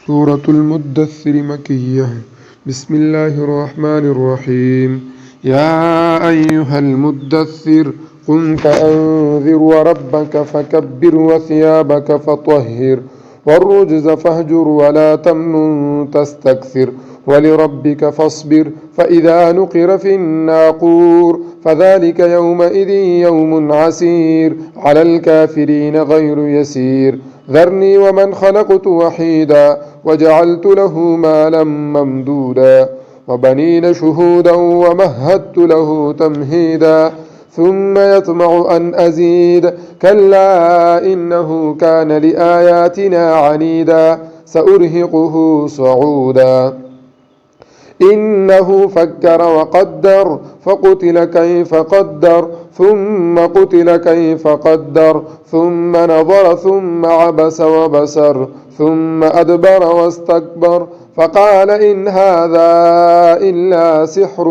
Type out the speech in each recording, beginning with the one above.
سورة المدثر مكية. بسم الله الرحمن الرحيم. يا أيها المدثر قم فأنذر وربك فكبر وثيابك فطهر والرجز فاهجر ولا تمنن تستكثر ولربك فاصبر فإذا نقر في الناقور فذلك يومئذ يوم عسير على الكافرين غير يسير ذرني ومن خلقت وحيدا وجعلت له مالا ممدودا وبنين شهودا ومهدت له تمهيدا ثم يطمع أن أزيد كلا إنه كان لآياتنا عنيدا سأرهقه صعودا إنه فكر وقدر فقتل كيف قدر ثم قتل كيف قدر ثم نظر ثم عبس وبسر ثم أدبر واستكبر فقال إن هذا إلا سحر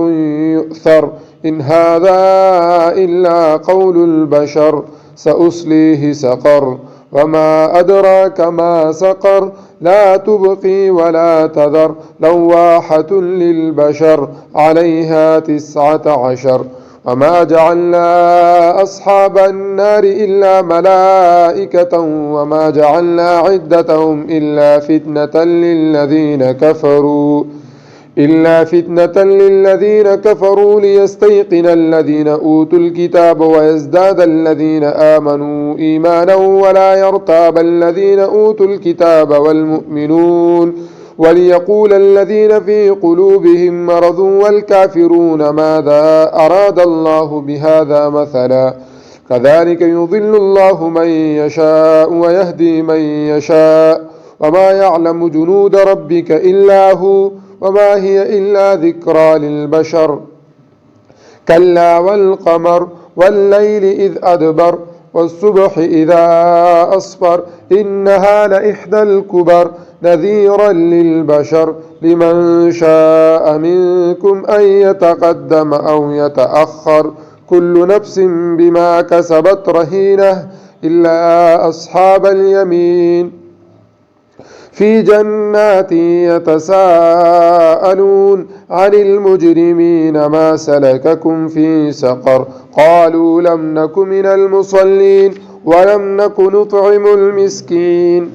يؤثر إن هذا إلا قول البشر سأصليه سقر وما أدراك ما سقر لا تبقي ولا تذر لواحة للبشر عليها 19 وما جعلنا أصحاب النار إلا ملائكة وما جعلنا عدتهم إلا فتنة للذين كفروا ليستيقن الذين أوتوا الكتاب ويزداد الذين آمنوا إيمانا ولا يرتاب الذين أوتوا الكتاب والمؤمنون وليقول الذين في قلوبهم مرض والكافرون ماذا أراد الله بهذا مثلا كذلك يضل الله من يشاء ويهدي من يشاء وما يعلم جنود ربك إلا هو وما هي إلا ذكرى للبشر كلا والقمر والليل إذ أدبر والصبح إذا أصفر إنها لإحدى الكبر نذيرا للبشر لمن شاء منكم أن يتقدم أو يتأخر كل نفس بما كسبت رهينة إلا أصحاب اليمين في جنات يتساءلون عن المجرمين ما سلككم في سقر قالوا لم نك من المصلين ولم نك نطعم المسكين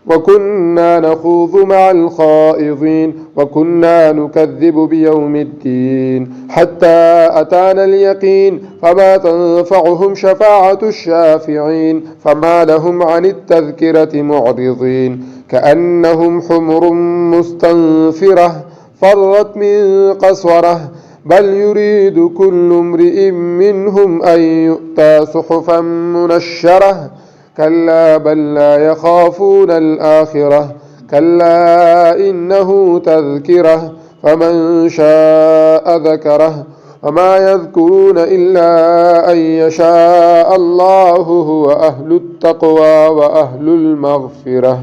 وكنا نخوض مع الخائضين وكنا نكذب بيوم الدين حتى أتانا اليقين فما تنفعهم شفاعة الشافعين فما لهم عن التذكرة معرضين كأنهم حمر مستنفرة فرت من قسورة بل يريد كل امرئ منهم أن يؤتى صحفا منشرة كلا بل لا يخافون الآخرة كلا إنه تذكرة فمن شاء ذكره وما يذكرون إلا أن يشاء الله هو أهل التقوى وأهل المغفرة.